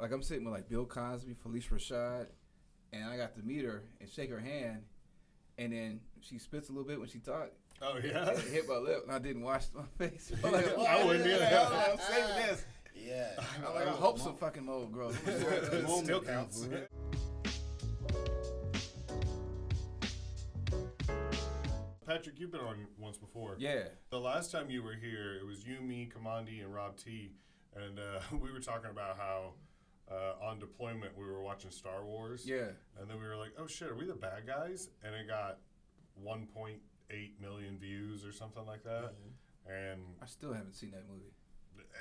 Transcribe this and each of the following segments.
like I'm sitting with like Bill Cosby, Felicia Rashad, and I got to meet her and shake her hand, and then she spits a little bit when she talked. Oh yeah. It hit my lip, and I didn't wash my face. I'm like, I wouldn't either. I'm saving this. Yeah. I'm like, I hope some fucking mold grows. It still counts. Patrick, you've been on once before. Yeah. The last time you were here, it was you, me, Kamandi, and Rob T. And we were talking about how on deployment we were watching Star Wars. Yeah. And then we were like, oh shit, are we the bad guys? And it got 1.8 million views or something like that. Mm-hmm. And I still haven't seen that movie.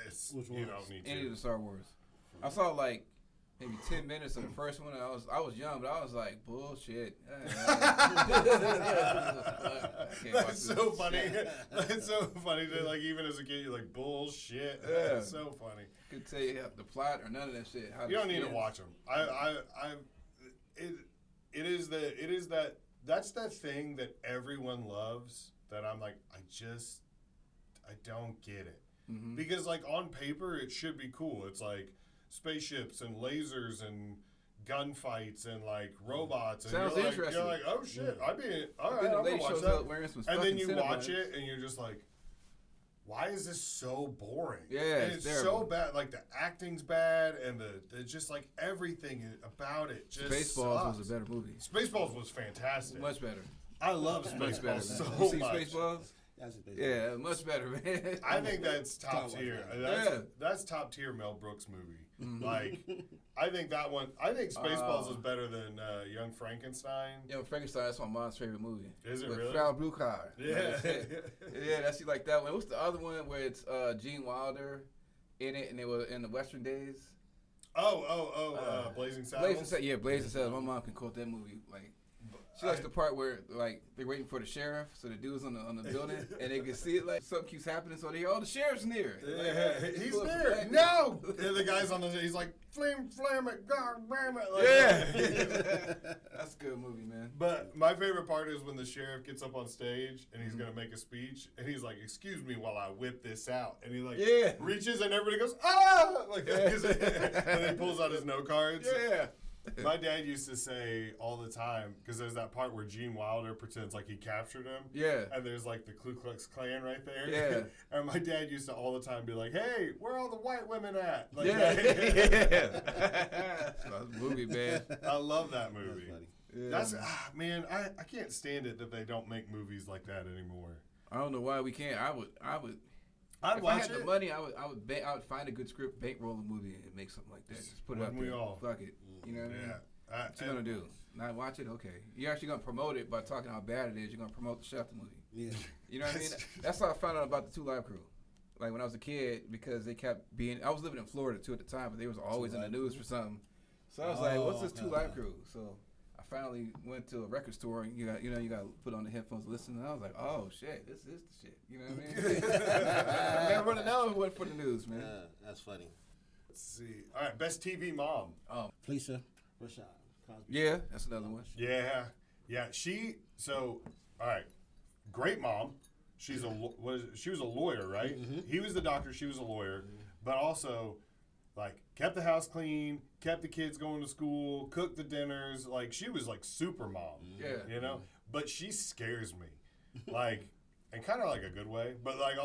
It's, Which you one? don't need to. Any of the Star Wars. I saw like maybe 10 minutes of the first one. And I was young, but I was like, bullshit. That's so funny. That's so funny to like even as a kid you're like bullshit. Yeah. It's so funny. Could tell you the plot or none of that shit. You don't need to watch them. It is that that's the thing that everyone loves that I'm like I don't get it. Mm-hmm. Because like on paper it should be cool. It's like spaceships and lasers and gunfights and like robots. And Sounds interesting. You're like, oh shit, Yeah. I'd be all right. Then the I'm gonna lady watch shows that. up wearing some And then you fucking watch Cinnabons. it and you're just like, why is this so boring? Yeah, and it's so terrible. bad. Like the acting's bad and the just like everything about it just Spaceballs sucks. was a better movie. Spaceballs was fantastic. Much better. I love Much better. Spaceballs so You see much. Spaceballs? That's a big Yeah, much better, man. I think that's top Top tier. one. That's top tier Mel Brooks movie. Mm-hmm. Like, I think that one. I think Spaceballs is better than Young Frankenstein. Yo, Frankenstein, that's my mom's favorite movie. Is it With really? Frau Blucher. Yeah. Yeah, that's like that one. What's the other one where it's Gene Wilder in it and they were in the Western days? Blazing Saddles. Blazing Saddles. Yeah, Blazing Saddles. My mom can quote that movie. Like, she likes the part where like they're waiting for the sheriff, so the dude's on the building and they can see it like something keeps happening, so they hear, oh, the sheriff's near. Yeah, Like, he's pull up there. the back. No, and the guy's on the. He's like, flame it, god damn it. Like, Yeah, that's a good movie, man. But my favorite part is when the sheriff gets up on stage and Mm-hmm. he's gonna make a speech and he's like, "Excuse me while I whip this out," and he like Yeah. reaches and everybody goes, "Ah!" Like, and then he pulls out his note cards. Yeah. My dad used to say all the time because there's that part where Gene Wilder pretends like he captured him. Yeah. And there's like the Ku Klux Klan right there. Yeah. And my dad used to all the time be like, "Hey, where are all the white women at?" Like, Yeah. That's a movie, man. I love that movie. That's funny. Yeah. That's man, I can't stand it that they don't make movies like that anymore. I don't know why we can't. I would. I'd If I watch had it. the money, I would find a good script, bankroll a movie, and make something like that. Just put it up Wouldn't we there. all? Fuck it. You know what I mean? Yeah. What you gonna do? Not watch it? Okay. You're actually gonna promote it by talking how bad it is. You're gonna promote the shit out the movie. Yeah. You know what I mean? That's how I found out about the Two Live Crew. Like when I was a kid, because they kept being. I was living in Florida too at the time, but they was always in the news for something. So I was like, "What's this Two Live Crew?" So I finally went to a record store, and you got to put on the headphones, and listen. And I was like, "Oh shit, this is the shit." You know what I mean? I never would have known if it wasn't for the news, man. Yeah, that's funny. Let's see. All right, best TV mom. Felicia Rashad. Cosby. Yeah, that's another one. Yeah. So, all right, great mom. She was a lawyer, right? Mm-hmm. He was the doctor, she was a lawyer, but also like kept the house clean, kept the kids going to school, cooked the dinners. Like she was like super mom. Yeah. You know? But she scares me. Like in kind of like a good way, but like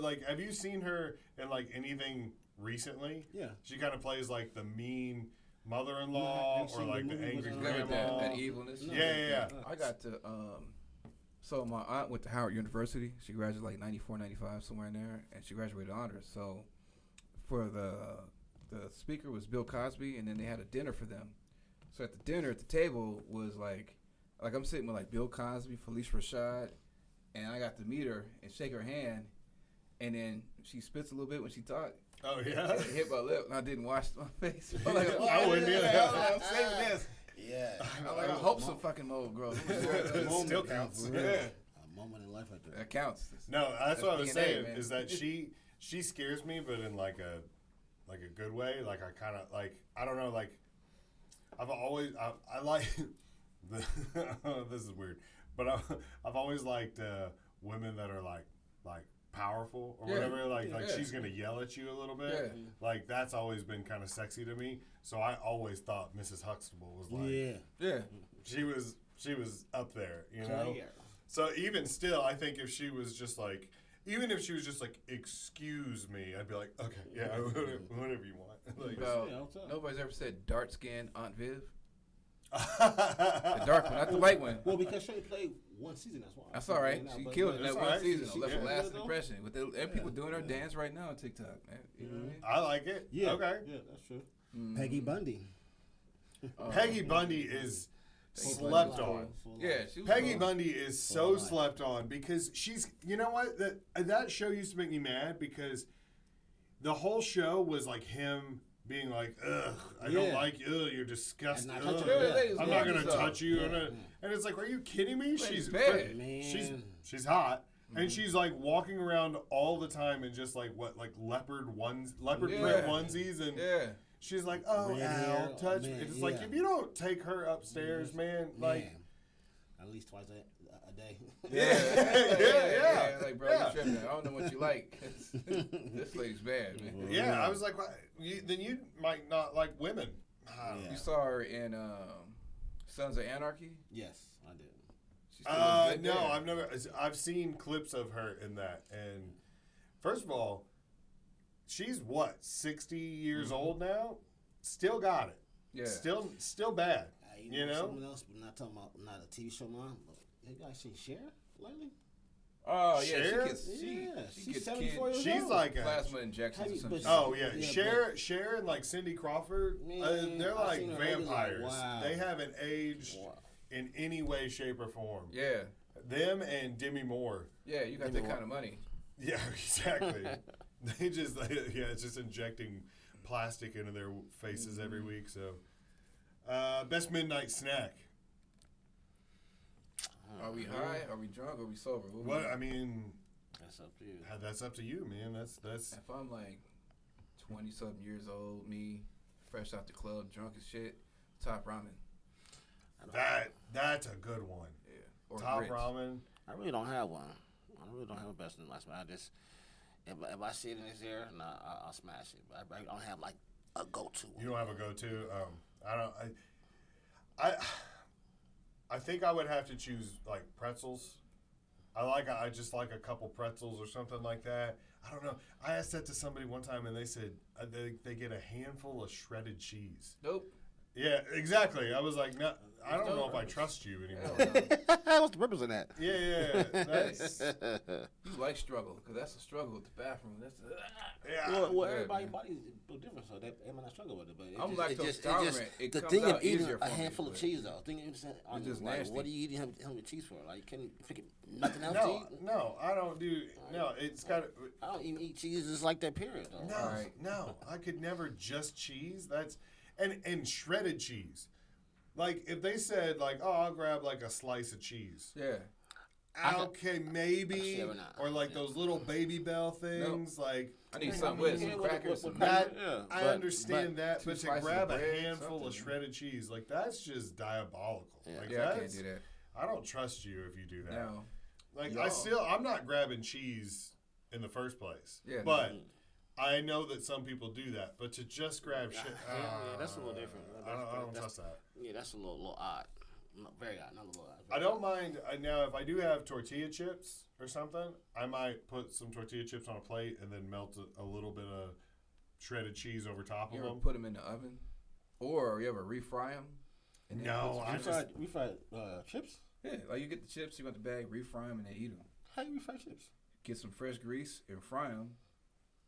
like have you seen her in like anything recently? Yeah. She kind of plays like the mean mother-in-law I've or seen like the the movie angry with, Good with grandma. that evilness. Yeah. I got to, so my aunt went to Howard University. She graduated like 94, 95, somewhere in there, and she graduated honors. So for the speaker was Bill Cosby, and then they had a dinner for them. So at the dinner, at the table was like I'm sitting with like Bill Cosby, Felicia Rashad, and I got to meet her and shake her hand, and then she spits a little bit when she talked. Oh yeah. It hit my lip, and I didn't wash my face. I'm like, I wouldn't either. I'm saving this. Yeah. I'm like, I hope some fucking mold grows. It still counts. Yeah. A moment in life right there. That counts. No, that's what I was DNA, saying man. is that she scares me, but in like a good way. Like I kind of like I don't know. Like I like this is weird, but I've always liked women that are like powerful or Yeah. whatever. Like Yeah. she's gonna yell at you a little bit. Yeah. Like that's always been kind of sexy to me. So I always thought Mrs. Huxtable was like Yeah. she was up there, you know. Yeah. So even still, I think if she was just like, even if she was just like, excuse me, I'd be like, okay, yeah, whatever you want. Like, Well, Yeah, what's up? nobody's ever said dark skin Aunt Viv. The dark one, not the light one. Well, because she only played one season, that's why. That's all right. She killed it in that That's one all right. season. She Left a killed it, lasting though. impression. And people doing her dance right now on TikTok, man. You know what I mean? I like it. Yeah. Okay. Yeah, that's true. Mm. Peggy Bundy. Peggy Bundy is Peggy slept Bundy's on. Yeah, she was Peggy cool. Bundy is so slept on because she's, you know what? That show used to make me mad because the whole show was like him being like, ugh, I don't Yeah. like you, you're disgusting. And not Ugh. touching her. Yeah, I'm not going to gorgeous, touch you. Yeah. And it's like, are you kidding me? She's bad. Man. she's hot. And she's like walking around all the time in just like leopard Yeah. print onesies and Yeah. she's like, oh, Red Al, hair, touch me. man, It's like, yeah. if you don't take her upstairs, man, like, Man. At least twice a day. Yeah. Like, bro, Yeah. you tripping. I don't know what you like. This lady's bad, man. yeah, I was like, well, then you might not like women. I don't know. You saw her in Sons of Anarchy? Yes, I did. She's still good No, there. I've seen clips of her in that. And first of all, she's what, 60 years old now? Still got it. Yeah. Still bad. You know? Something else, but not talking about not a TV show, man. But you guys seen Cher lately? Oh, yeah. Cher? She gets, Yeah, she she's gets 74 years She's old. like a, plasma injections or Hey, something. but oh yeah, Yeah, Cher and like Cindy Crawford, Man, they're I've like seen her lately, like, vampires. wow. They haven't aged Wow. in any way, shape, or form. Yeah. Them and Demi Moore. Yeah, you got that kind of money. Yeah, exactly. They just it's just injecting plastic into their faces every week. So, best midnight snack. Are we high? Are we drunk? Are we sober? What I mean, That's up to you. that's up to you, man. That's If I'm like 20-something years old, me, fresh out the club, drunk as shit, top ramen. that's a good one. Yeah. Or Top grits. ramen. I really don't have one. I really don't have a best in last one. I just if I see it in this air, I'll smash it. But I don't have like a go-to one. You don't have a go-to. I don't. I think I would have to choose like pretzels. I just like a couple pretzels or something like that. I don't know. I asked that to somebody one time and they said they get a handful of shredded cheese. Nope. Yeah, exactly. I was like, no, I don't no know if I purpose. trust you anymore. Hell no. What's the purpose of that? Yeah. That's You like struggle, because that's a struggle at the bathroom. That's yeah. Well, Yeah, everybody's man. body is a little different, so they might not struggle with it. But I'm it lactose just, tolerant. It the comes thing out of eating easier a for me, handful of but cheese, though. Thing is, just like, nasty. what are you eating handful of cheese for? Like, can you pick nothing else to No, eat? no, I don't do. No, it's got. I don't even eat cheese just like that. Period. Though. No, Alright. no, I could never just cheese. That's and shredded cheese. Like if they said like, oh, I'll grab like a slice of cheese. yeah. Okay, maybe, Sure, not. or like those little baby bell things. Like I need something with some crackers. Some that. Yeah, I but- understand that, two but to slices grab of a bread, handful of something. shredded cheese, like that's just diabolical. Yeah. Like Yeah, I can't that's, do that. I don't trust you if you do that. No. Like No. I'm not grabbing cheese in the first place. Yeah, no. But I know that some people do that. But to just grab shit, Yeah, that's a little different. I don't That's- trust that. Yeah, that's a little odd. No, very odd. Not a little odd. I don't mind now if I do have tortilla chips or something. I might put some tortilla chips on a plate and then melt a little bit of shredded cheese over top You of ever them. put them in the oven? Or you ever refry them? No, I just We fried chips. Yeah, like you get the chips, you got the bag, refry them, and they eat them. How you refry chips? Get some fresh grease and fry them,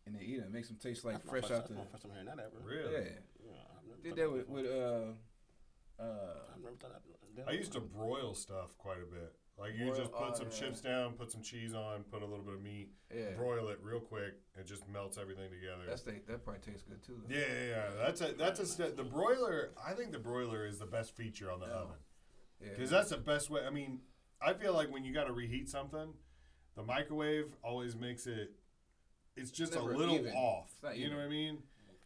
and they eat them. Makes them taste like That's my fresh first, out that's the. my first time hearing that ever. really. Yeah, Yeah, I've never did thought that with before. I've never thought that. I used to broil stuff quite a bit. Like you Broil- just put oh, some yeah. chips down, put some cheese on, put a little bit of meat, yeah. broil it real quick. It just melts everything together. That probably tastes good too. Though. Yeah. That's a the broiler. I think the broiler is the best feature on the oven Yeah. because that's the best way. I mean, I feel like when you got to reheat something, the microwave always makes it. It's just a Never little even. off. It's not You know even. what I mean?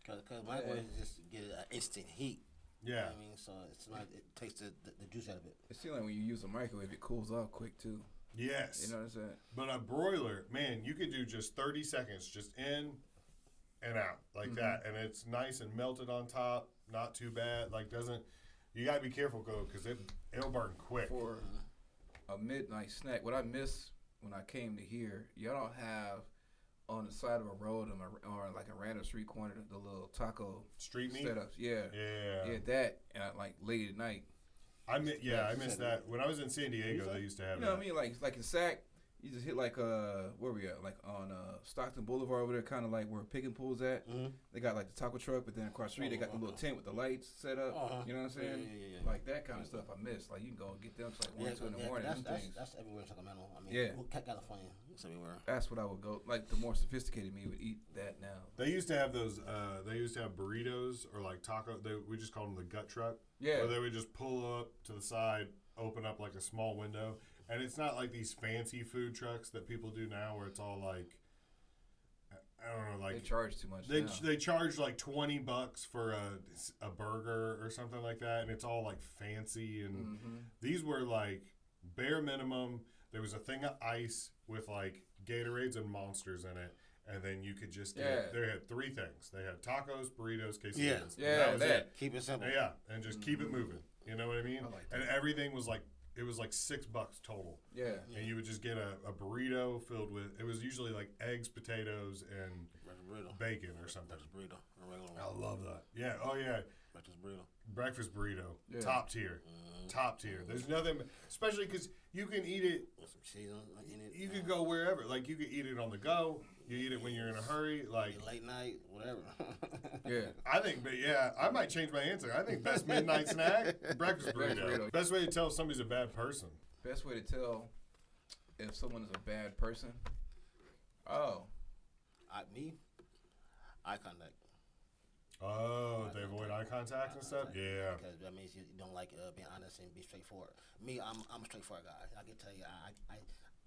Because microwave just get an instant heat. You know Yeah. what I mean, so it's not. It takes the juice out of it. It seems like when you use a microwave, it cools off quick too. Yes. You know what I'm saying? But a broiler, man, you could do just 30 seconds, just in and out like that, and it's nice and melted on top, not too bad. Like doesn't. You gotta be careful, because it'll burn quick. For a midnight snack, what I miss when I came to here, y'all don't have on the side of a road or like a random street corner the little taco Street meat setups. Yeah, Yeah. that like late at night. I missed that when I was in San Diego. They used to have. You know what I mean? Like in Sac, you just hit like where we at? Like on Stockton Boulevard over there, kind of like where Pick and Pool's at. They got like the taco truck, but then across the street they got the little tent with the lights set up. You know what I'm saying? Yeah. Like that kind of stuff I miss. Like you can go and get them till like 1, 2 in the morning. That's everywhere in Sacramento. I mean, California, it's everywhere. That's what I would go. Like the more sophisticated me would eat that now. They used to have those. They used to have burritos or like taco. We just called them the gut truck. Yeah. Where they would just pull up to the side, open up like a small window, and it's not like these fancy food trucks that people do now, where it's all like, I don't know, like They charge too much. they charge like $20 for a burger or something like that, and it's all like fancy. And these were like bare minimum. There was a thing of ice with like Gatorades and Monsters in it. And then you could just get. They had 3 things. They had tacos, burritos, quesadillas. Yeah, that was that. it. Keep it simple. Yeah, and just keep it moving. You know what I mean? I like that. And everything was like, it was like $6 total. Yeah. And you would just get a burrito filled with. It was usually like eggs, potatoes, and bacon or something. Breakfast burrito, a regular I one. love that. Yeah. Oh yeah. Breakfast burrito. Breakfast burrito. Yeah. Top tier. Top tier. There's nothing, especially because you can eat it. With some cheese in it. You could go wherever. Like you could eat it on the go. You eat it when you're in a hurry. Like Late night, whatever. Yeah. I think, but yeah, I might change my answer. I think best midnight snack, breakfast burrito. Best way to tell if somebody's a bad person. Best way to tell if someone is a bad person. Oh. Me? Eye contact. Oh, they avoid eye contact and stuff? Yeah. Because that means you don't like being honest and be straightforward. Me, I'm a straightforward guy. I can tell you,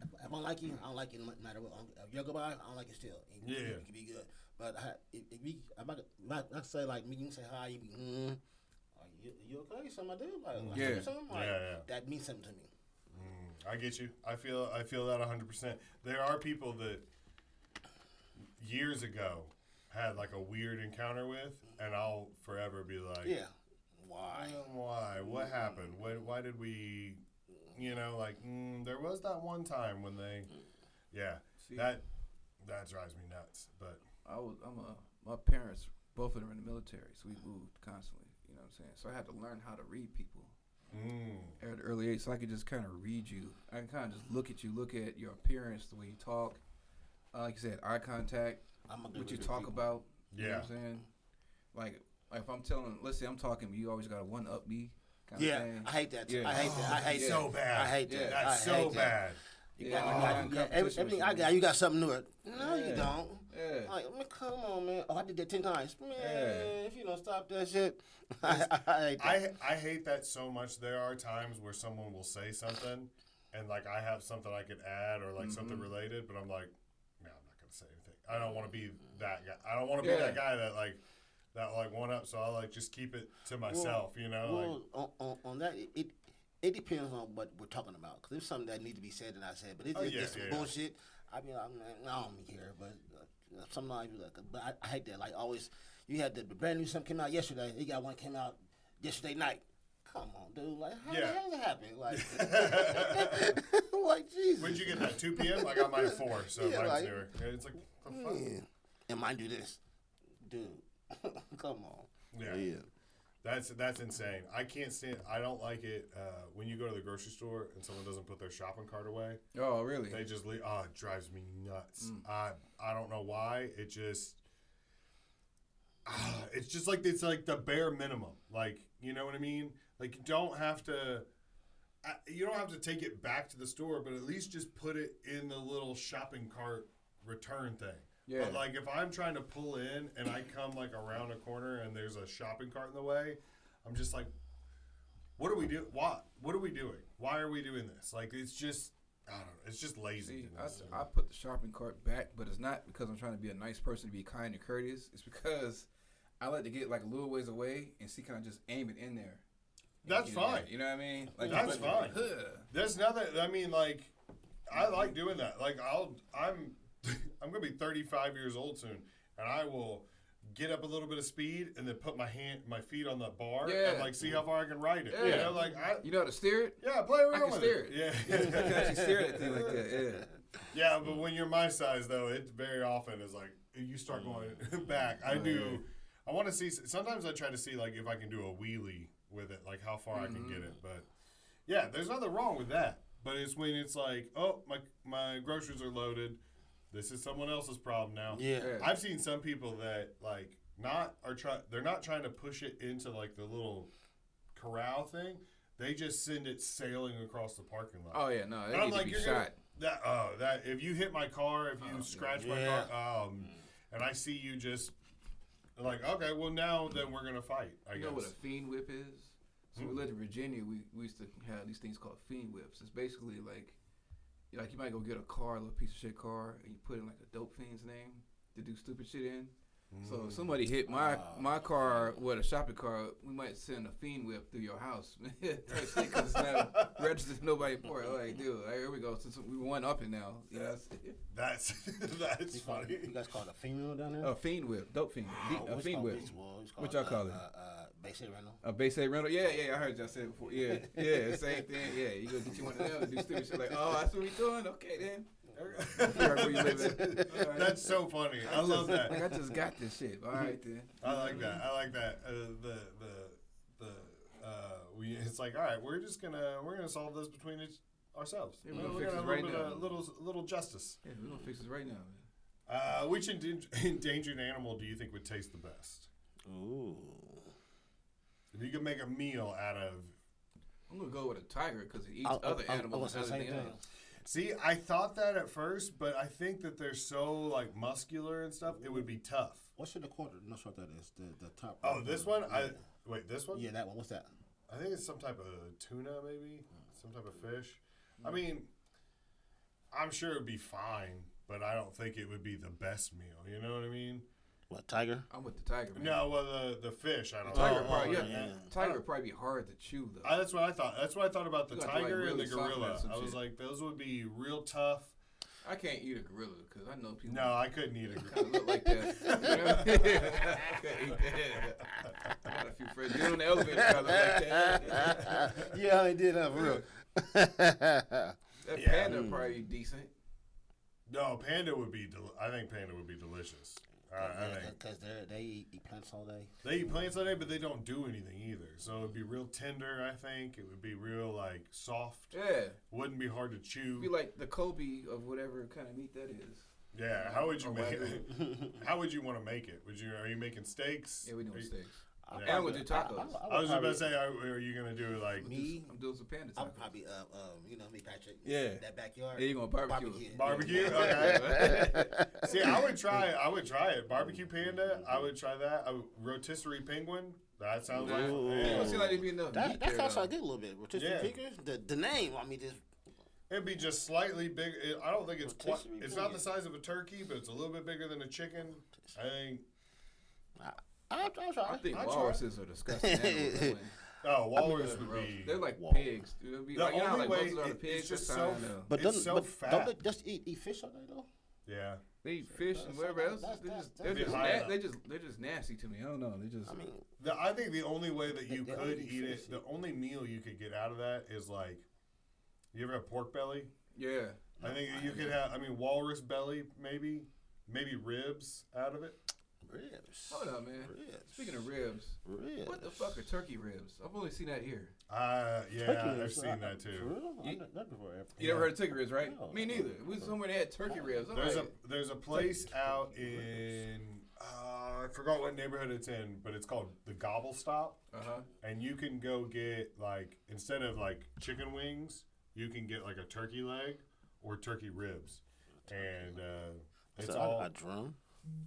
if I don't like you, I don't like you no matter what. If you're goodbye, I don't like you still. You can be good. But if I say like me, you can say hi, you be, are you okay? Something I do? Like, Yeah. something? Like, Yeah. that means something to me. I get you. I feel that 100%. There are people that years ago had like a weird encounter with, and I'll forever be like, Yeah. Why? Why? What happened? Why did we, like, there was that one time when they, See, that drives me nuts. But my parents, both of them were in the military, so we moved constantly. You know what I'm saying? So I had to learn how to read people at an early age, so I could just kind of read you. I can kind of just look at you, look at your appearance, the way you talk. Like you said, eye contact, what you talk about. You know what I'm saying? Like if I'm let's say I'm talking, you always got to one-up me. Kind of thing. I hate that too. Yeah. I hate that. I hate that. so bad. I hate that. Yeah. That's I so hate that. bad. Everything I got, you got something new. No, you Yeah. don't. Yeah. Like, man, come on, man. Oh, I did that 10 times. Man, Yeah. if you don't stop that shit, I hate that. I hate that so much. There are times where someone will say something, and like I have something I could add or like something related, but I'm like, no, I'm not gonna say anything. I don't want to be that guy. I don't want to be that guy that like one up. So I like just keep it to myself. Well, on that, it depends on what we're talking about. Because there's something that needs to be said, and I said, but it's just some bullshit. I mean, I don't care, but sometimes, but I hate that. Like always, you had the brand new something came out yesterday. You got one came out yesterday night. Come on, dude. Like, how the hell did that happen? Like, like Jesus. When'd you get that? 2 p.m. I got mine at 4, so Yeah, mine's like, newer. It's like, the fuck? And mine do this, dude. Come on. Yeah. That's insane. I can't stand. I don't like it when you go to the grocery store and someone doesn't put their shopping cart away. Oh, really? They just leave. Oh, it drives me nuts. I don't know why. It just. It's just like it's like the bare minimum. Like, you know what I mean? Like you don't have to. You don't have to take it back to the store, but at least just put it in the little shopping cart return thing. Yeah. But like if I'm trying to pull in and I come like around a corner and there's a shopping cart in the way, I'm just like, what do we do? What are we doing? Why are we doing this? Like it's just, I don't know. It's just lazy. See, I put the shopping cart back, but it's not because I'm trying to be a nice person to be kind and courteous. It's because I like to get like a little ways away and see, kind of just aim it in there. That's fine. You know what I mean? Like that's fine. There's nothing. I mean, like, I like doing that. Like I'm gonna be 35 years old soon, and I will get up a little bit of speed and then put my feet on the bar and like see how far I can ride it. Yeah. You know, like you know how to steer it? yeah, play around I can with steer it. it. Yeah, I can actually steer that thing like that. Yeah. yeah. But when you're my size, though, it very often is like you start going back. I want to see. Sometimes I try to see like if I can do a wheelie with it, like how far I can get it. But yeah, there's nothing wrong with that. But it's when it's like, oh, my groceries are loaded. This is someone else's problem now. Yeah. I've seen some people that like they're not trying to push it into like the little corral thing. They just send it sailing across the parking lot. Oh yeah, no, And they I'm need like, to be you're shot. that if you hit my car, if you scratch my car, and I see you just like, okay, well now then we're gonna fight. I You guess. know what a fiend whip is? So we lived in Virginia. We used to have these things called fiend whips. It's basically like you might go get a car, a little piece of shit car, and you put in like a dope fiend's name to do stupid shit in. So if somebody hit my car with a shopping cart, we might send a fiend whip through your house. Because it's not registered to nobody for it. Like, dude, here we go. Since we one up it now, you know. That's funny. You guys call it a female down there? A fiend whip, dope fiend, a fiend whip. What y'all call it? Base aid rental. A base aid rental? Yeah, I heard y'all say it before. Yeah, same thing. Yeah, you go get you one of them and do stupid shit like, oh, that's what we doing? Okay, then. Where you live at. Right. That's so funny. I love that. Like, I just got this shit. All right, then. I like that. It's like, all right, we're gonna solve this between ourselves. Yeah, we're gonna We're fix gonna this have right a little justice. Yeah, we're going to fix this right now, man. Which endangered animal do you think would taste the best? Ooh. If you could make a meal out of, I'm going to go with a tiger because it eats other animals and everything else. see, I thought that at first, but I think that they're so like muscular and stuff, it would be tough. What should the quarter? No, what that is. The top. Oh, this one? Yeah. Wait, this one? Yeah, that one. What's that? I think it's some type of tuna, maybe some type of fish. I mean, I'm sure it'd be fine, but I don't think it would be the best meal. You know what I mean? What, tiger? I'm with the tiger, man. No, well, the fish. I don't Tiger, know. probably, yeah. Tiger would probably be hard to chew, though. That's what I thought. That's what I thought about the You have to, like, tiger and really the soften gorilla. that some I was shit. like, those would be real tough. I can't eat a gorilla because I know people. No, I couldn't eat it. kind of look like that. You know? I can't eat that. I got a few friends. Get on the elevator, kind of look like that. Yeah, I did that for real. That Yeah. panda would probably be decent. No, panda would be. I think panda would be delicious. I think Because they eat plants all day. they eat plants all day, but they don't do anything either. So it'd be real tender. I think it would be real like soft. Yeah. Wouldn't be hard to It'd chew. be like the Kobe of whatever kind of meat that is. Yeah. How would you Or make it? whatever. How would you want to make it? Are you making steaks? Yeah, we Are doing you- steaks. Yeah. And we'll do tacos. I was about to say, are you gonna do like Me? I'm doing some panda I'm tacos. probably me, Patrick. Yeah. That backyard. Yeah, you gonna barbecue. barbecue? Okay. See, I would try it. Barbecue panda. I would try that. Rotisserie penguin. That sounds like. Ooh. It don't seem like there'd be enough That meat there, sounds though. like good a little bit. Rotisserie Yeah. chicken. The name. I mean, just It'd be just slightly big. I don't think it's quite. Rotisserie It's not the penguin. size of a turkey, but it's a little bit bigger than a chicken. I think. I'll try. I think I'd try. walruses are disgusting animals. anyway. Oh, walrus would Gross. be. They're like Walrus. pigs. It'd be The like, you know how only like way monkeys are the it's pigs? just That's so how I know. But It's don't, so but fat. don't they just eat fish all day though? Yeah. They eat fish and whatever else. They're Be just high enough. they're just nasty to me. I don't know. They just. I mean, I think the only way that you They could only eat eat it, fish. the only meal you could get out of that is like, you ever have pork belly? Yeah. I think you could have. I mean, walrus belly, maybe ribs out of it. ribs. Hold up, man. Ribs. Speaking of ribs, Ribs. what the fuck are turkey ribs? I've only seen that here. Yeah, Turkey I've ribs, seen that For too. real? You- Not before. You never heard of turkey ribs, right? No. Me neither. We was somewhere that had turkey ribs. I'm like, There's a place out in I forgot what neighborhood it's in, but it's called the Gobble Stop, and you can go get like instead of like chicken wings, you can get like a turkey leg or turkey ribs, and it's So all a drum.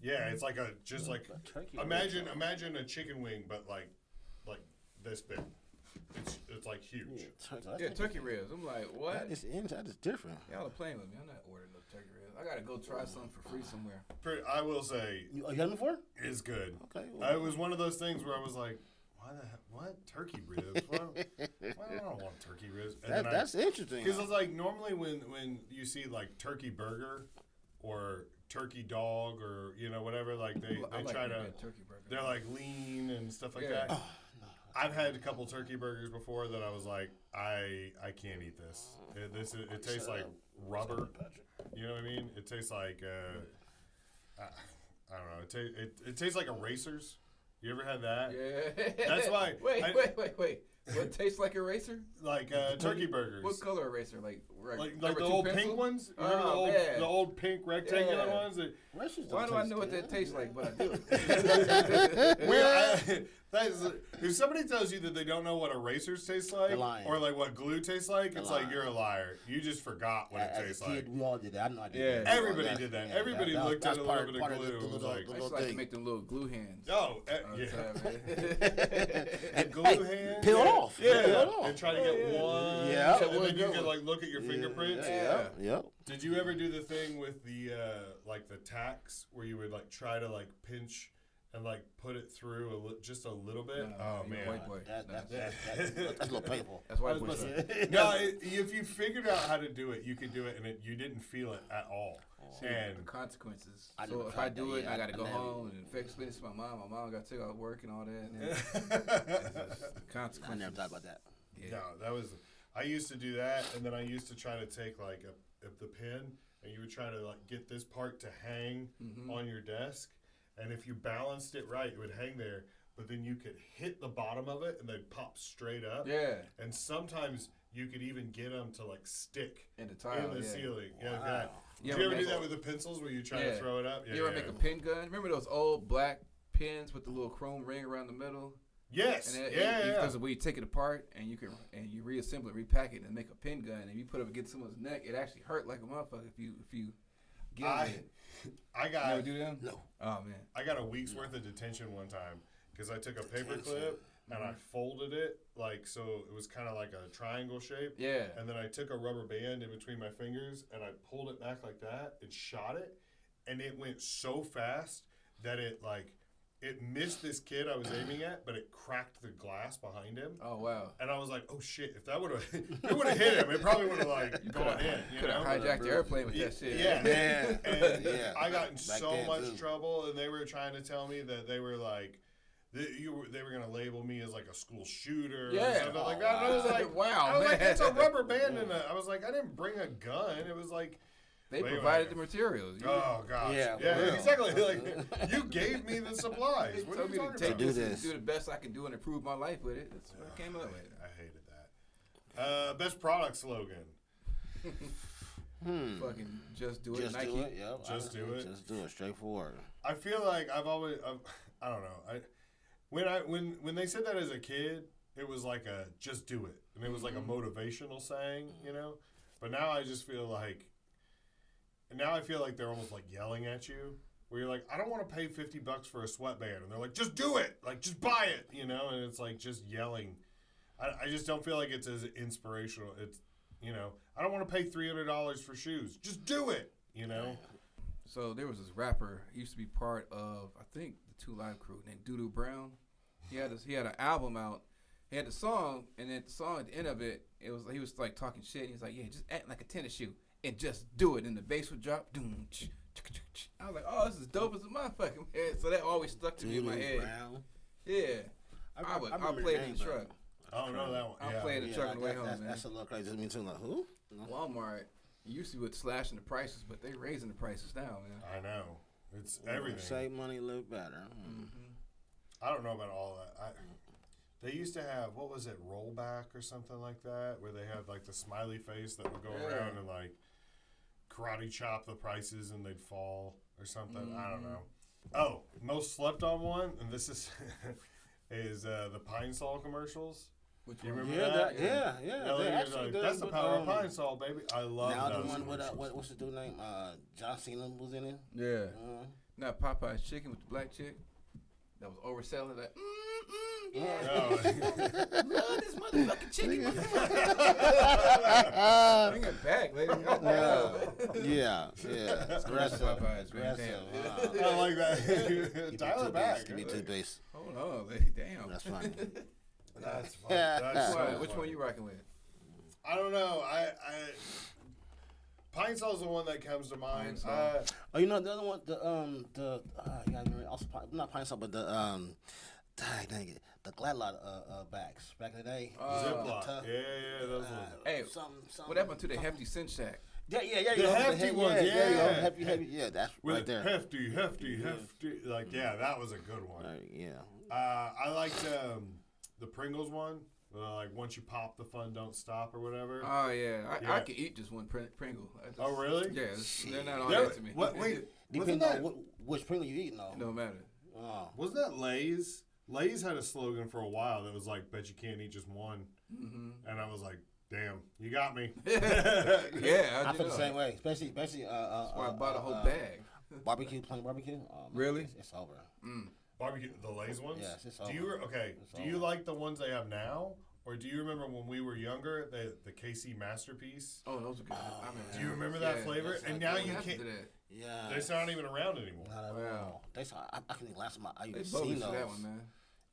yeah, it's like just like A turkey imagine a chicken wing, but like this big. It's like huge. yeah, turkey ribs. I'm like, what? That is different. Y'all are playing with me. I'm not ordering no turkey ribs. I gotta go try something for free somewhere. I will say You had them before? it's good. Okay. It was one of those things where I was like, why the heck? What turkey ribs? Why I don't want turkey ribs. And That's interesting. Because it's like normally when you see like turkey burger or turkey dog or whatever, like they like try a to good turkey burger. they're like lean and stuff like Yeah. that. Oh, no. I've had a couple turkey burgers before that I was like, I can't eat this. It tastes like rubber. You know what I mean? It tastes like I don't know. It tastes like erasers. You ever had that? Yeah. That's why. Wait. What tastes like eraser? Like turkey burgers. What color eraser? Like the old pink ones? You remember the old pink rectangular ones? That, why do I know what that tastes like? But I do. If somebody tells you that they don't know what erasers taste like, or like what glue tastes like, it's like you're a liar. You just forgot what it tastes like. We all did that. I know I did that. Everybody did that. Everybody looked at a little bit of glue and was like, I used to like to make them little glue hands. oh, yeah. And glue hands. Peel it off. Yeah. Peel it off. And try to get one. Yeah. And then you could like look at your fingerprints. Yeah. Did you ever do the thing with the like the tacks where you would like try to like pinch and like put it through just a little bit? Oh man, white boy. That's a little painful. That's white boy stuff. No, if you figured out how to do it, you could do it, and you didn't feel it at all. And the consequences. I So never if tried I do that, it, yeah. I got to go I never- home and explain this to my mom. My mom got to take out work and all that. And then the I consequences. never thought about that. Yeah. no, that was. I used to do that, and then I used to try to take like the pin, and you would try to like get this part to hang on your desk, and if you balanced it right, it would hang there. But then you could hit the bottom of it, and they'd pop straight up. Yeah. And sometimes you could even get them to like stick In the tile. in the yeah. ceiling. Yeah, Wow. that. You Did you ever ever do make- that with the pencils where you try Yeah. to throw it up? Yeah, You ever make a pin gun? Remember those old black pins with the little chrome ring around the middle? Yes. And Yeah. Because of where you take it apart and you reassemble it, repack it, and make a pin gun, and you put it up against someone's neck, it actually hurt like a motherfucker if you get it. I You got ever do that? No. Oh man. I got a week's worth of detention one time because I took a paper clip and I folded it like so it was kind of like a triangle shape. Yeah. And then I took a rubber band in between my fingers and I pulled it back like that and shot it, and it went so fast that it missed this kid I was aiming at, but it cracked the glass behind him. Oh wow. And I was like, "Oh shit! If that would have, it would have hit him. It probably would have like gone in. You Could know? have hijacked the airplane with that shit. Yeah. Yeah. And Yeah. I got in Back so then, much too. trouble, and they were trying to tell me that they were like, they were gonna label me as like a school shooter, or Yeah. something like that. And I was like, Wow, I was like, man. it's a rubber band, and I was like, I didn't bring a gun. It was like, They Wait, provided wait. the materials. oh gosh, Yeah, yeah, for real. exactly. Like you gave me the supplies. They What are told you me to talking take about? Do this and this. do the best I can do and improve my life with it. That's what I came up with. I hated that. Best product slogan. Fucking just do it, Just Nike. do it. Yep. Just do it. Just do it. Straightforward. I feel like I don't know. When they said that as a kid, it was like a just do it, and it was like a motivational saying, you know. But now I just feel like, they're almost like yelling at you, where you're like, I don't want to pay $50 for a sweatband, and they're like, just do it, like just buy it, you know. And it's like just yelling. I just don't feel like it's as inspirational. It's, you know, I don't want to pay $300 for shoes. Just do it, you know. So there was this rapper, he used to be part of, I think, the 2 Live Crew, named Doodoo Brown. He had an album out. He had the song, and then the song at the end of it, he was like talking shit. And he was like, yeah, just act like a tennis shoe and just do it. And the bass would drop. I was like, oh, this is dope as a motherfucking man. So that always stuck to me in my head. Brown. Yeah. I I'll remember play the it in name, the but- truck. I don't know that one. I'll play it in the truck on the way home, man. That's a little crazy. Just mean too like who? Walmart used to be slashing the prices, but they raising the prices now, man. I know. It's everything. Save money, live better. I don't know about all that. They used to have, what was it, rollback or something like that, where they had like the smiley face that would go around and like karate chop the prices and they'd fall or something. I don't know. Oh, most slept on one, and this is the Pine Sol commercials. Which You one? remember Yeah, that? yeah. Like, They you're actually like, did, that's the but, power of Pine Sol, baby. I love Now those the one with commercials. what's the dude name? John Cena was in it. Yeah. Not Popeye's chicken with the black chick that was overselling that. Oh. Love this motherfucker. motherfucking chicken. Bring it back, lady. Yeah. Aggressive. Popeyes, man. Aggressive. I like that. Dial it back. Give me two base. Hold on, lady. Damn. That's funny. That's fun. That's so Which funny. one you rocking with? I don't know. Pine Sol is the one that comes to mind. Oh, you know the other one, you gotta remember, also not Pine Sol, but dang it, the Glad Lot backs back in the day. Ziploc. Yeah, those ones. Hey, what happened to the hefty Sin Shack? Yeah. The hefty ones, yeah. Heavy. Yeah, that's right there. Hefty. Like, yeah, that was a good one. Yeah. I liked the Pringles one. Like, once you pop, the fun don't stop or whatever. Oh, yeah. I could eat just one Pringle. Oh, really? Yeah, they're not on that to me. Wait, Depending on which Pringle you eat, though. No matter. Oh. Wasn't that Lay's? Lay's had a slogan for a while that was like, bet you can't eat just one. Mm-hmm. And I was like, damn, you got me. Yeah, I feel the same way, especially. That's why I bought a whole bag. Plain barbecue. Oh, man, Really? It's over. Barbecue, the Lay's ones? Yes, it's Do you like the ones they have now? Or do you remember when we were younger, the KC Masterpiece? Oh, those are good. Do you remember that flavor? Yes, And now what you happened can't. to that? Yeah. They're not even around anymore. Not at Wow. all. I think last time I They even bogus seen for those. that one, man.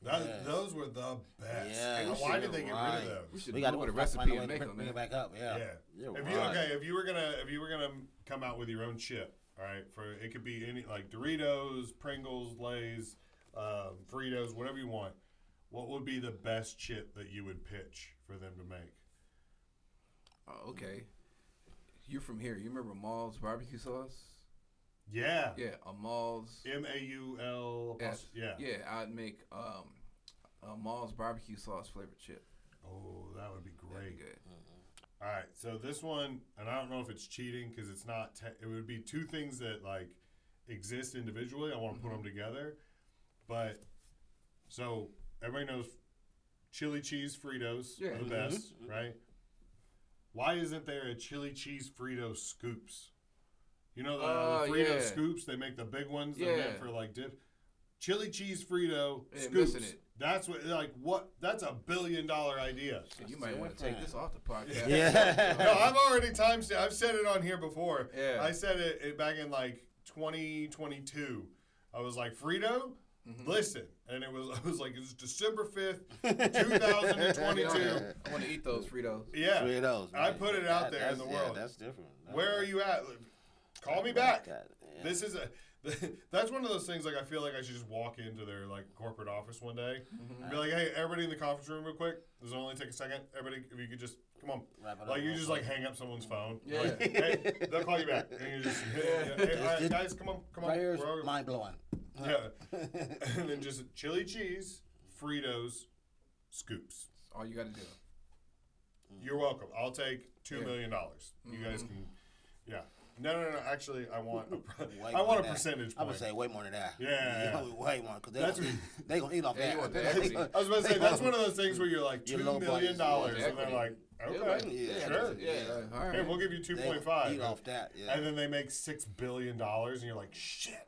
Yes. Those were the best. Yeah, And we why should did they get rid right. of We those? should We got do to a find recipe a way and to make them, bring man. it back up. Yeah. Yeah. You're right. If you were gonna come out with your own chip, all right, for it could be any like Doritos, Pringles, Lay's, Fritos, whatever you want. What would be the best chip that you would pitch for them to make? Oh, okay. You're from here. You remember Maul's barbecue sauce? Yeah. Yeah, a Maul's. MAUL. Yes. Yeah. Yeah, I'd make a Maul's barbecue sauce flavored chip. Oh, that would be That'd great. be good. All right, so this one, and I don't know if it's cheating because it's not. It would be two things that like exist individually. I want to put them together, but so everybody knows chili cheese Fritos are the best, right? Why isn't there a chili cheese Frito scoops? You know the Frito scoops? They make the big ones. They're meant for like dip. Chili cheese Frito scoops. Missing it. That's what what? That's $1 billion idea. So you might want to take this off the podcast. Yeah. No, I've already timestamped. I've said it on here before. Yeah. I said it back in like 2022. I was like, Frito, listen, and it was like it's December 5th, 2022. I want to eat those Fritos. Yeah, Fritos, I man. put it out there in the world. That's different. Where are you at? Call me back. Yeah. This is that's one of those things. Like I feel like I should just walk into their like corporate office one day and be like, "Hey, everybody in the conference room, real quick. This will only take a second. Everybody, if you could just come on." Like you just like hang up someone's phone. Yeah. Like, hey, they'll call you back. And you just, hey, all right, guys, come on. Right here is We're all- mind blowing. Yeah. And then just chili cheese, Fritos, scoops. That's all you got to do. You're welcome. I'll take $2 million. You guys can, yeah. No. Actually, I want a percentage I would point. say way more than that. Yeah. Way more because they gonna eat off Yeah, that. you want that every- I was about to say that's one of those things where you're like Your $2 low million, budget. and they're like, okay, Yeah. sure. Yeah. All right. Hey, we'll give you They 2.5. gonna eat off that. Yeah. And then they make $6 billion, and you're like, shit.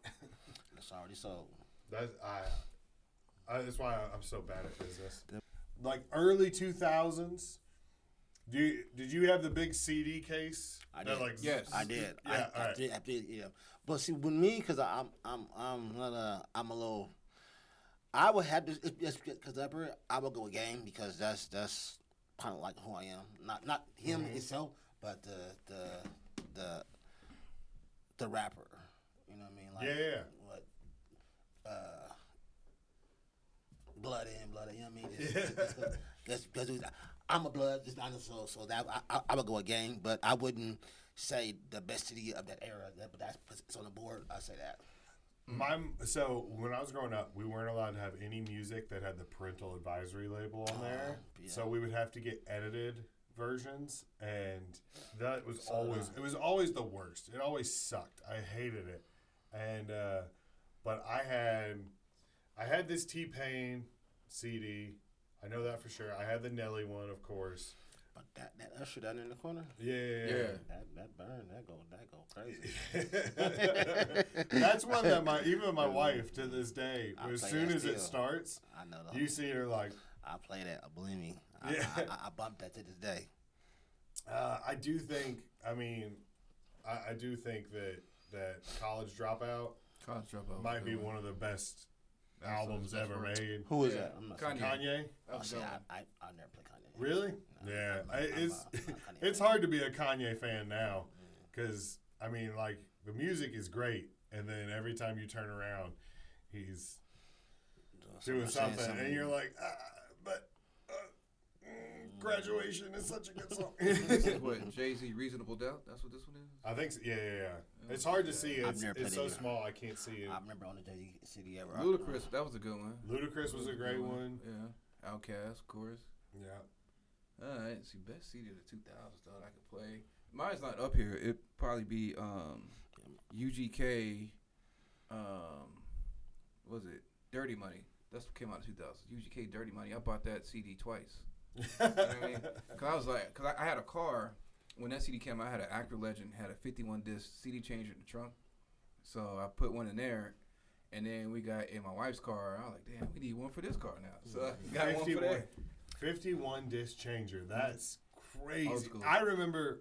It's already sold. That's that's why I'm so bad at business. Like early 2000s. Did you have the big CD case? I That, did. like, Yes. I did. Yeah, I alright. did. Yeah. But see, with me, because I'm a little. I would have this because I would go with Game because that's kind of like who I am. Not him itself, but the rapper. You know what I mean? Like, Yeah. What? Blood in, blood. You know what I mean? Because I'm a blood. It's not so that I would go a Game, but I wouldn't say the best city of that era. But that's it's on the board. I say that. So when I was growing up, we weren't allowed to have any music that had the parental advisory label on there. Yeah. So we would have to get edited versions, and that was always the worst. It always sucked. I hated it. And but I had this T-Pain CD. I know that for sure. I had the Nelly one, of course. But that Usher down in the corner. Yeah. That burn. That go crazy. That's one that even my wife to this day, I as play soon that as it still. starts, I know. you see her like, I play that. Believe me. Yeah. I bump that to this day. I do think. I mean, I do think that College Dropout might be one of the best albums ever made. Who is that? I'm not sure. Kanye. Oh, see, I never play Kanye. Really? No, Yeah. I'm It's not Kanye it's fan. hard to be a Kanye fan now, because I mean, like, the music is great, and then every time you turn around, he's doing something, and you're like, but Graduation is such a good song. This is what, Jay-Z, Reasonable Doubt? That's what this one is? I think so. Yeah. It's hard to see. It's so small I can't see it. I remember on the Jaye CD ever. Ludacris, that was a good one. Ludacris was a great one. Yeah. Outkast, of course. Yeah. All right. See, best CD of the 2000s that I could play. Mine's not up here. It'd probably be UGK. What was it? Dirty Money. That's what came out in 2000. UGK Dirty Money. I bought that CD twice. You know what I mean? Cause I had a car when that CD came out. I had an Actor Legend, had a 51 disc CD changer in the trunk, so I put one in there, and then we got in my wife's car. I was like, damn, we need one for this car now. So I got 51, one for that. 51 disc changer. That's crazy. School. I remember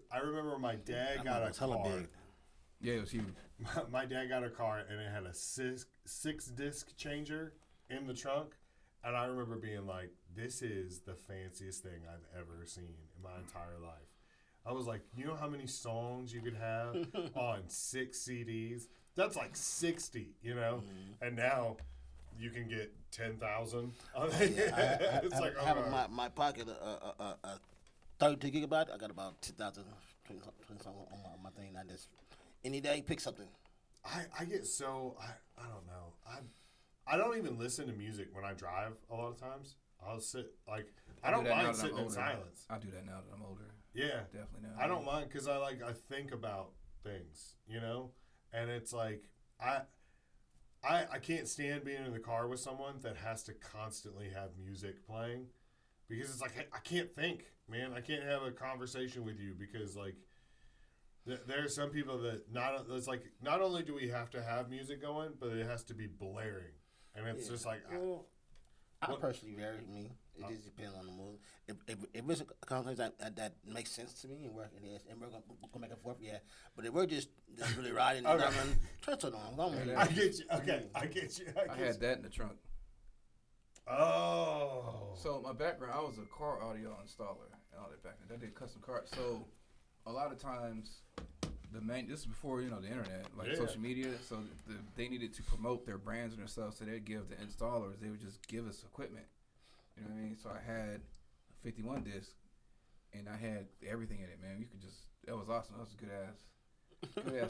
my dad got a car. Big. Yeah, it was huge. My dad got a car and it had a six disc changer in the trunk. And I remember being like, this is the fanciest thing I've ever seen in my entire life. I was like, you know how many songs you could have on 6 CDs? That's like 60, you know? Mm-hmm. And now you can get 10,000. It's like, I have in my pocket a 32 gigabyte. I got about 2,000 on my thing. I just, any day, pick something. I get so, I don't know. I don't even listen to music when I drive a lot of times. I'll sit, like, I don't mind sitting in silence. I do that now that I'm older. Yeah. Definitely now. I don't mind because I think about things, you know? And it's like, I can't stand being in the car with someone that has to constantly have music playing, because it's like, I can't think, man. I can't have a conversation with you because, like, there are some people that not only do we have to have music going, but it has to be blaring. And it's just like... I personally vary me. It just depends on the mood. If it's a conversation that makes sense to me and we're going to make it forth, yeah. But if we're just really riding and running, turn it on. I get you. Okay, I get you. I had that in the trunk. Oh. So my background, I was a car audio installer and all that back then. I did custom cars. So a lot of times... this is before, the internet, social media, so they needed to promote their brands and their stuff, so they'd give the installers, they would just give us equipment, you know what I mean? So I had a 51 disc, and I had everything in it, man. You could just, that was awesome. That was a good ass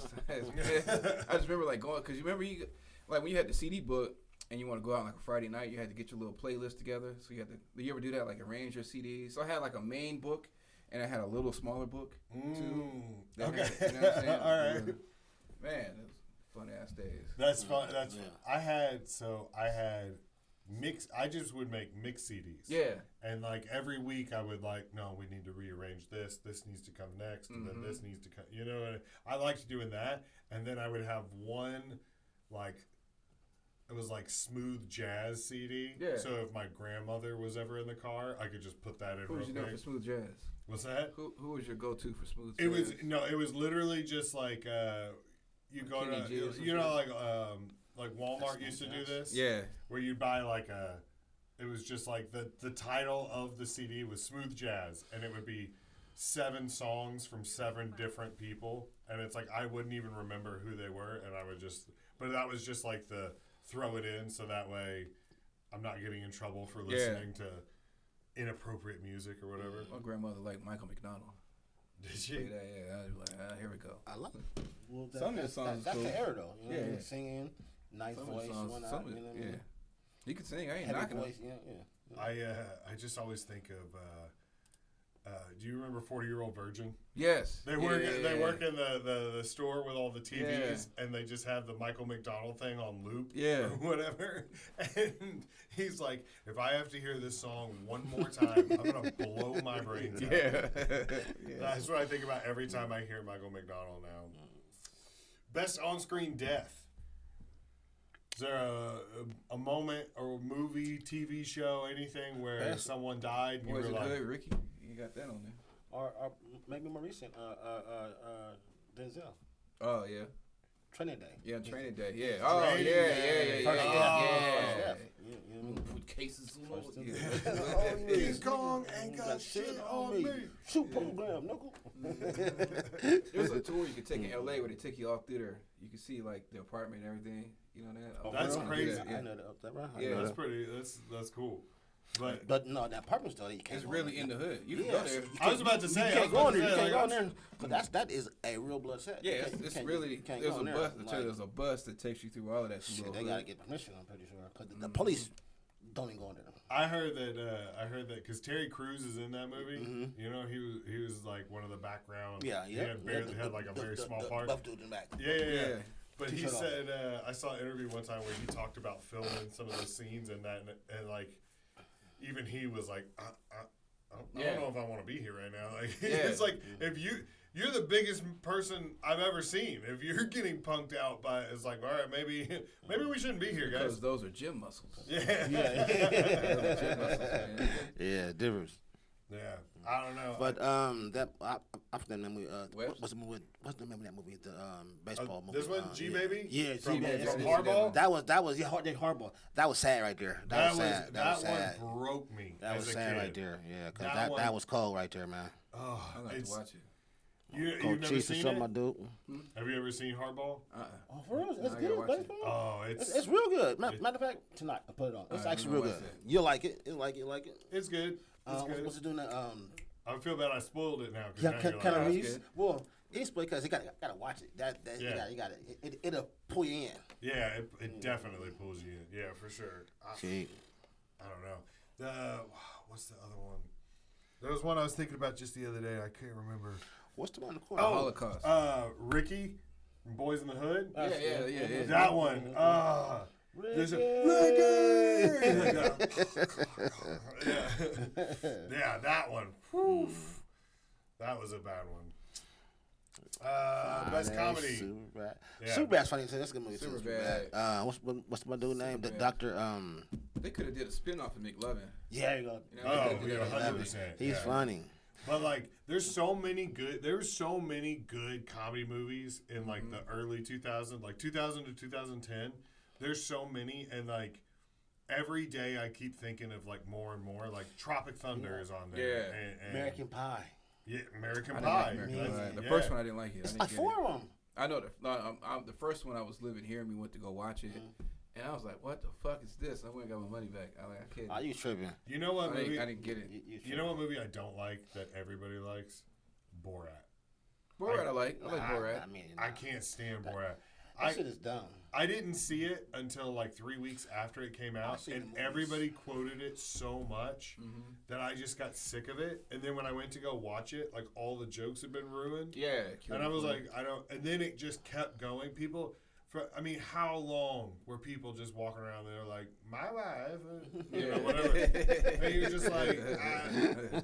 time. I just remember going, because you remember when you had the CD book, and you want to go out on a Friday night, you had to get your little playlist together, so you ever do that, arrange your CDs? So I had a main book, and I had a little smaller book, too. Okay. You know what I'm saying? All right. Man, it was fun-ass days. That's fun. That's fun. I had mix. I just would make mix CDs. Yeah. And, every week I would, no, we need to rearrange this. This needs to come next. And then this needs to come. You know, I liked doing that. And then I would have one, it was smooth jazz CD. Yeah. So if my grandmother was ever in the car, I could just put that in. Who was you know for smooth jazz? What's that? Who was your go-to for smooth jazz? It jazz? was literally just you go to Walmart used to do this. Yeah. Where you'd buy it was just the title of the CD was Smooth Jazz, and it would be 7 songs from 7 different people, and it's I wouldn't even remember who they were, and I would just, but that was just the throw it in so that way I'm not getting in trouble for listening to inappropriate music or whatever. My grandmother liked Michael McDonald. Did she? Yeah, I'd be like, here we go. I love it. Well, some of the songs that's cool. the era though. You know, yeah. Singing, nice some voice, whatnot. Yeah. You can sing. I ain't heavy knocking voice. it. Yeah. I just always think of. Do you remember 40-Year-Old Virgin? Yes. They work in the store with all the TVs, and they just have the Michael McDonald thing on loop, or whatever. And he's like, if I have to hear this song one more time, I'm gonna blow my brains out. Yeah. That's what I think about every time I hear Michael McDonald now. Best on-screen death. Is there a moment or movie, TV show, anything where someone died and you Boys were Are like, Good, Ricky. You got that on there. Or maybe more recent, Denzel. Oh yeah. Training Day. Yeah, Training Day. Yeah. Oh yeah, Training yeah, Day. yeah, First yeah, death. yeah. You know what I mean? Put cases all over. First Yeah. death. King Kong ain't got shit on me. Shoot program, knuckle. There's a tour you can take in LA where they take you off through there. You can see like the apartment and everything. You know that? That's crazy. I know that, right? Yeah. That's pretty. That's cool. But no, the apartments though, you can't. It's go really there. in the hood. You can go there. I was about to say. You can't go in there. You can't go in there. Cause that is a real blood set. Yeah, You can't- it's you can't- really you can't there's go a in there. bus. Like, There's a bus that takes you through all of that. shit, little they hood. gotta get permission. I'm pretty sure. Cause the police don't even go in there. I heard that because Terry Crews is in that movie. You know, he was like one of the background. Yeah, He yeah. had like a very small part. Buff dude in the back. Yeah. But he T-shirt off. said, I saw an interview one time where he talked about filming some of those scenes and that, and like, even he was like, I don't know if I want to be here right now. Like, it's like if you're the biggest person I've ever seen. If you're getting punked out by, it's like, all right, maybe we shouldn't be here, guys. Because those are gym muscles. Yeah. Gym muscles, man. Yeah, difference. Yeah, I don't know. But that I forgot the movie. What's the movie? What's the name of that movie? The baseball movie. This one, G Baby. Yeah, from, G-Baby. from Yeah, Harbaugh. That was Hardball. That was sad right there. That was sad. That was sad. one broke me. That as was a sad kid. right there. Yeah, because That that one- was cold right there, man. Oh, I like it's, to watch it. you've Cold never cheese or seen something, it? my dude. Have you ever seen Hardball? Oh, for real? It's I gotta good. watch it. Baseball? Oh, It's real good. Matter of fact, tonight I put it on. It's Alright, actually I'm real gonna good. watch it. You'll like it. You'll like it. Like it. It's good. It's good. What's it doing? That I feel bad I spoiled it now. 'Cause yeah, now you're kind of like, Reeves. good. Well, it's because you gotta watch it. You gotta. It'll pull you in. yeah, it definitely pulls you in. Yeah, for sure. See. I don't know. What's the other one? There was one I was thinking about just the other day. I can't remember. What's the one in the corner? Holocaust. Ricky from Boys in the Hood. Yeah. That one. There's a yeah, that one. Whew. That was a bad one. Best comedy. Superbad. Yeah. Superbad's funny. So that's a good movie. too, Superbad. What's my dude's name? The Superbad. Doctor. They could have did a spin-off of McLovin. Yeah, there you go. You know, Oh, they could've did yeah, that. 100%. He's yeah. funny. But like, there's so many good comedy movies in like the early 2000s, like 2000 to 2010. There's so many, and like every day I keep thinking of like more and more. Like Tropic Thunder is on there. Yeah. And American Pie. Yeah, American I didn't Pie. like American That's- Pie. The yeah. first one I didn't like it. I It's didn't like get 4 it. of them. I know the first one I was living here and we went to go watch it, and I was like, "What the fuck is this?" I went and got my money back. I can't. Oh, you tripping? You know what movie? I didn't get it. You know what movie I don't like that everybody likes? Borat. Borat, I like Borat. I mean, I can't stand Borat. that shit is dumb. I didn't see it until like 3 weeks after it came out, seen the and movies. everybody quoted it so much that I just got sick of it. And then when I went to go watch it, like all the jokes had been ruined. Yeah, And I was like, I don't. And then it just kept going. I mean, how long were people just walking around there like, my wife, you know, whatever. And you're just like,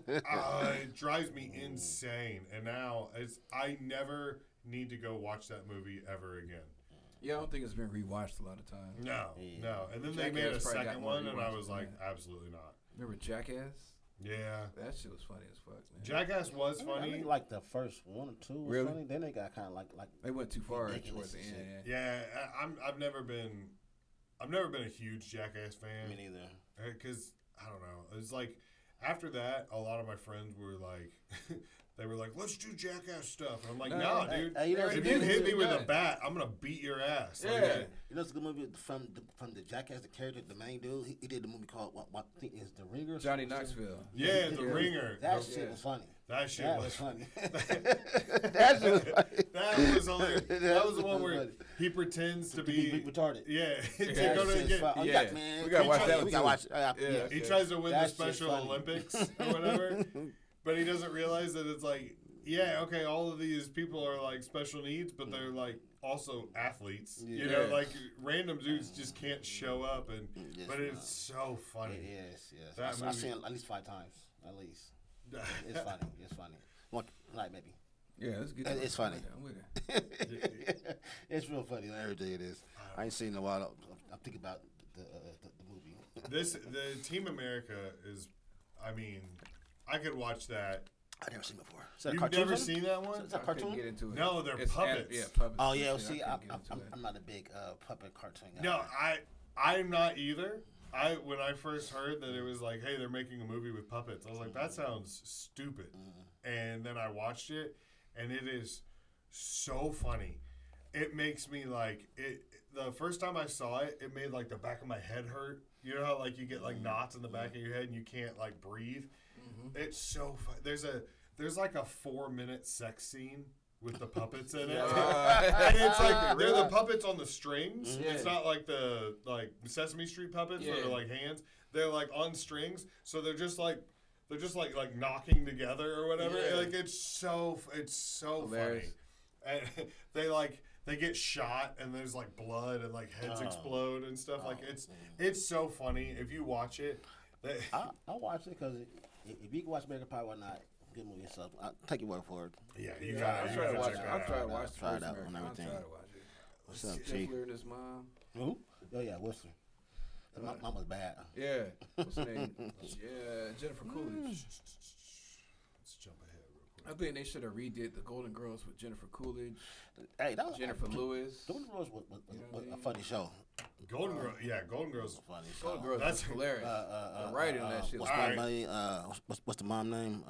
it drives me insane. And now I never need to go watch that movie ever again. yeah, I don't think it's been rewatched a lot of times. No. And then Jackass they made a probably got second more one, and I rewatches was than like, that. absolutely not. Remember Jackass? Yeah. That shit was funny as fuck, man. Jackass was I funny. think like the first 1 or 2 was Really? funny. Then they got kind of like They went too far ridiculous towards the and end. shit. Yeah. Yeah, I've never been a huge Jackass fan. me neither. Because I don't know. It's like after that, a lot of my friends were like, they were like, "Let's do Jackass stuff," and I'm like, No, "Nah, hey, dude. hey, you know If what you you hit me did? with a Yeah. bat, I'm gonna beat your ass." Like, Yeah. You know, it's a good movie from the Jackass, the character, the main dude. He did the movie called what I think is The Ringer. or Johnny something. Knoxville. Yeah, The Ringer. That The- shit was funny. That shit That was was funny. That shit was funny. That was hilarious. That was the one where funny. he pretends to Be be retarded. Yeah, to That go to shit's get. fun. Oh, Yeah. man. We gotta watch that one We gotta too. watch. Yeah. He tries to win That the shit's Special funny. Olympics or whatever, but he doesn't realize that it's like, yeah, okay, all of these people are like special needs, but they're like also athletes. You know, Yeah. like random dudes just can't show up, and Yes, but it's so funny. Yes. That I've movie- seen it at least 5 times, at least. It's funny. It's funny. One night maybe. Yeah, let's get It's funny. I'm with it. It's real funny. Every day it is. I ain't seen it in a while. I'm thinking about the movie. The Team America is, I mean, I could watch that. I never seen it before. Is that a You've cartoon? never seen that one? Is that a I couldn't cartoon? get into it. No, they're It's puppets. puppets. Oh yeah, and well, shit. see, I couldn't get into it. I'm not a big puppet cartoon guy. No, I'm not either. When I first heard that it was like, hey, they're making a movie with puppets, I was like, that sounds stupid. And then I watched it, and it is so funny. It makes me like it. The first time I saw it, it made like the back of my head hurt. You know how like you get like knots in the back of your head and you can't like breathe. It's so fun. There's like a 4-minute sex scene with the puppets in it, and it's like they're the puppets on the strings. Yeah. It's not like the Sesame Street puppets where they're like hands. They're like on strings, so they're just like knocking together or whatever. Yeah. Like it's so Hilarious. funny, and they get shot and there's like blood and like heads explode and stuff. Like it's so funny if you watch it. I'll watch it because if you can watch American Pie, why not? Good movie and stuff. I'll take your word for it. Yeah, I'll you try to gotta watch check it. it I'll out. try to watch Try it the out first on American. I'll everything. try to watch it. What's up, Chief? Stifler and his mom. Who? Oh yeah, Worcester. My mom was bad. Yeah. What's her name? Yeah, Jennifer Coolidge. Let's jump ahead real quick. I think they should have redid the Golden Girls with Jennifer Coolidge, Hey, that was Jennifer Lewis. Golden Girls was You know what I a mean? funny show. Golden Girls. Funny show. Golden Girls That's- was hilarious. The writing on that shit was What's Alright. my name? What's the mom name?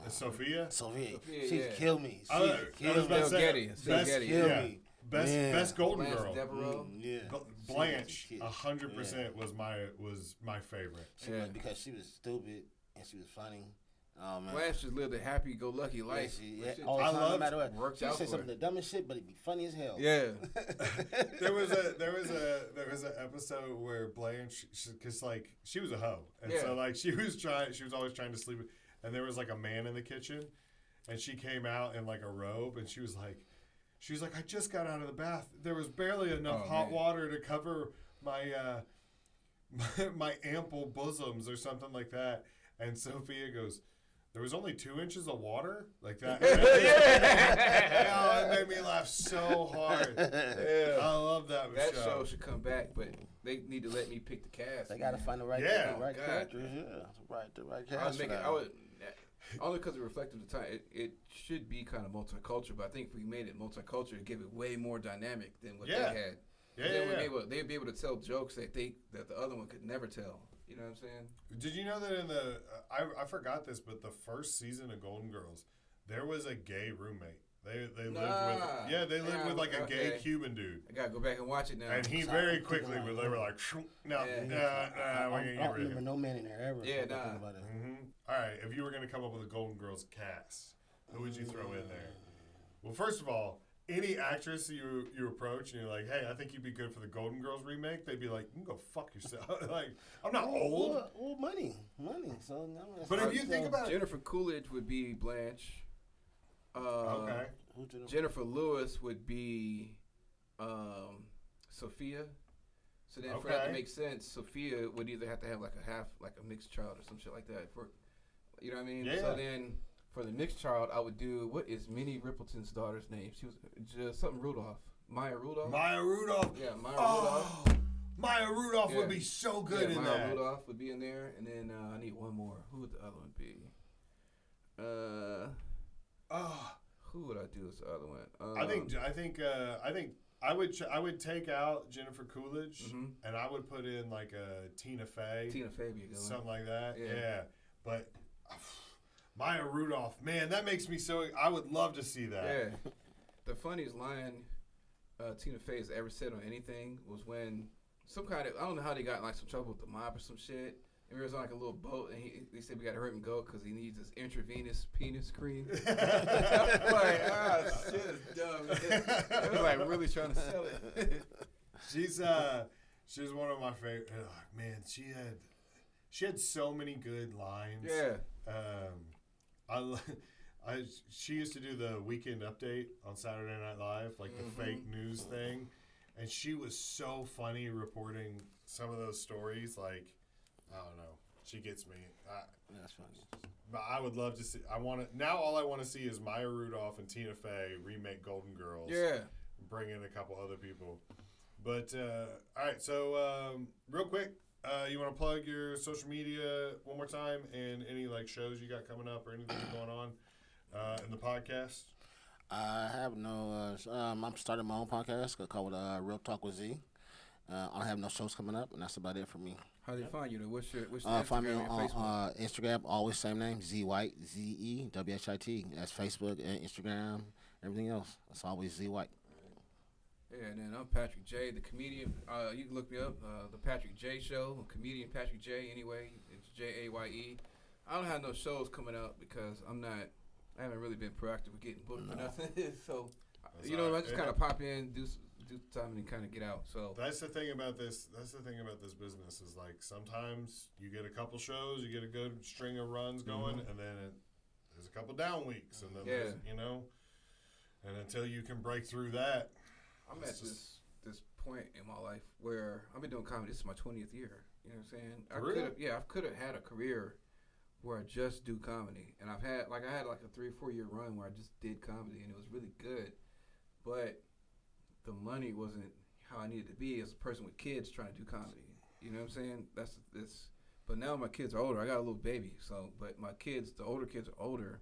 Sophia. Sophia. Sophia, She yeah. killed me. I She was killed about me. to say, Getty. Still best, Getty. Kill yeah, me. best Man. best Golden Blanche Girl. Devereaux. Yeah. Blanche, She was a kid. 100% was my favorite. She Yeah. was, because she was stupid and she was funny. Oh man. Blanche just lived a happy-go-lucky life. Yeah, Shit all the I time, loved- no matter what. worked She out said for some her. of the dumbest shit, but it'd be funny as hell. Yeah. there was an episode where Blanche, because like she was a hoe, and Yeah. so like she was always trying to sleep with, and there was like a man in the kitchen, and she came out in like a robe, and she was like, I just got out of the bath. There was barely enough Oh, hot man. water to cover my my ample bosoms or something like that. And Sophia goes, there was only 2 inches of water like that. Oh, it made me laugh so hard. Yeah. I love that That show. show should come back, but they need to let me pick the cast. They gotta man. find the right, Yeah. the right God. characters. Yeah, the right I cast. was making, only because it reflected the time. It should be kind of multicultural, but I think if we made it multicultural, it'd give it way more dynamic than what Yeah. they had. Yeah, And then yeah. they'd be able to tell jokes that the other one could never tell. You know what I'm saying? Did you know that in the I forgot this, but the first season of Golden Girls, there was a gay roommate. They lived with like a gay okay. Cuban dude, I gotta go back and watch it now. and he very quickly they were like, no, Yeah. we I can get don't rid of remember him. no man in there ever. Yeah, Think nah. about it. All right, if you were gonna come up with a Golden Girls cast, who would you throw in there? Well, first of all, any actress you approach and you're like, hey, I think you'd be good for the Golden Girls remake, they'd be like, you can go fuck yourself. Like, I'm not old. Well, money. So no, that's But if fine. you think about it, Jennifer Coolidge would be Blanche. okay. Who's Jennifer? Jennifer Lewis would be Sophia. So then for that Okay. to make sense, Sophia would either have to have like a mixed child or some shit like that. You know what I mean? Yeah. So then for the mixed child, I would do, what is Minnie Riperton's daughter's name? She was just something Rudolph. Maya Rudolph? Maya Rudolph. Yeah, Maya Rudolph. Oh, Maya Rudolph Yeah. would be so good in Maya that. Rudolph would be in there. And then I need one more. Who would the other one be? Oh, Who would I do as the other one? I think I would take out Jennifer Coolidge Mhm. and I would put in like a Tina Fey, Tina Fey would be a good one. something like that. Yeah. Yeah, but Maya Rudolph, man, that makes me so. I would love to see that. Yeah. The funniest line Tina Fey has ever said on anything was when some kind of, I don't know how they got in like some trouble with the mob or some shit. And we was on like a little boat, and they said we got to hurt him go because he needs this intravenous penis cream. I'm like, shit is dumb. It was like really trying to sell it. She's one of my favorite. Man, she had so many good lines. Yeah. She used to do the weekend update on Saturday Night Live, like the fake news thing, and she was so funny reporting some of those stories. Like, I don't know, She gets me. Yeah, that's funny. But I would love to see. Now. All I want to see is Maya Rudolph and Tina Fey remake Golden Girls. Yeah. Bring in a couple other people. But all right. So real quick, you want to plug your social media one more time and any like shows you got coming up or anything going on in the podcast? I have no. I'm starting my own podcast called Real Talk with Z. I don't have no shows coming up, and that's about it for me. How do you find you? What's your Find me Instagram and on Facebook? Instagram, always same name, Zee White, ZEWHIT. That's Facebook and Instagram, everything else. It's always Zee White. Yeah, and then I'm Patrick Jaye, the comedian. You can look me up, the Patrick Jaye Show, comedian Patrick Jaye. Anyway, it's Jaye. I don't have no shows coming up because I haven't really been proactive with getting booked or nothing. So, That's you know, right. I just kind of pop in, do time, and kind of get out. So That's the thing about this. That's the thing about this business is like sometimes you get a couple shows, you get a good string of runs going, and then there's a couple down weeks, and then there's, and until you can break through that, I'm at this point in my life where I've been doing comedy. This is my 20th year. You know what I'm saying? I could have had a career where I just do comedy, and I had like a 3 or 4 year run where I just did comedy, and it was really good, but the money wasn't how I needed to be as a person with kids trying to do comedy. You know what I'm saying? That's this. But now my kids are older. I got a little baby, so but my kids, the older kids are older,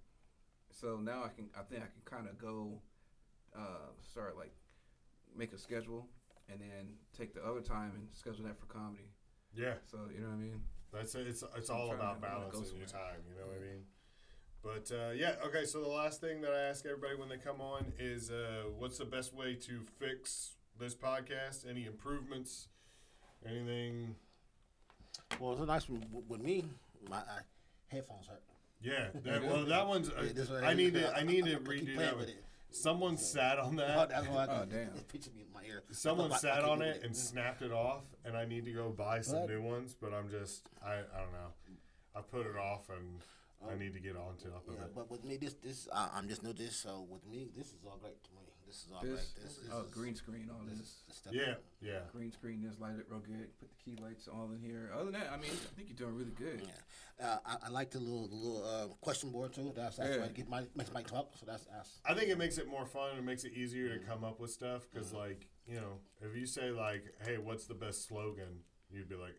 so now I think I can kind of go start like make a schedule and then take the other time and schedule that for comedy. Yeah. So you know what I mean? It's all about balancing your time. You know what I mean? But okay. So the last thing that I ask everybody when they come on is, what's the best way to fix this podcast? Any improvements? Anything? Well, it's a nice one with me. My headphones hurt. Yeah. That one's. I need to redo that one. Someone sat on that. That's why damn. It's pitching me in my ear. Someone sat I on can't it and snapped it off, and I need to go buy some new ones. But I don't know. I put it off, and I need to get on top of it. But with me, this I'm just new to this, so with me, this is all great to me. This is all great. This is green screen, all this. Yeah. Green screen, just light it real good. Put the key lights all in here. Other than that, I mean, I think you're doing really good. Yeah. I like the little question board too. That's why makes my talk. So that's. I think it makes it more fun and makes it easier to come up with stuff because, like, you know, if you say like, "Hey, what's the best slogan?" You'd be like,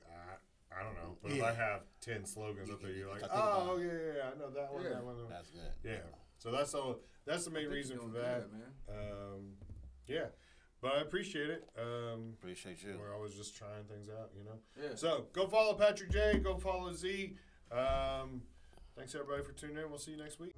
I don't know. But if I have 10 slogans up there, you're like, oh yeah, I know that one, that one. That's good. Yeah. So that's the main reason for that. Good, man. Yeah. But I appreciate it. Appreciate you. We're always just trying things out, you know. Yeah. So go follow Patrick Jaye. Go follow Z. Thanks everybody for tuning in. We'll see you next week.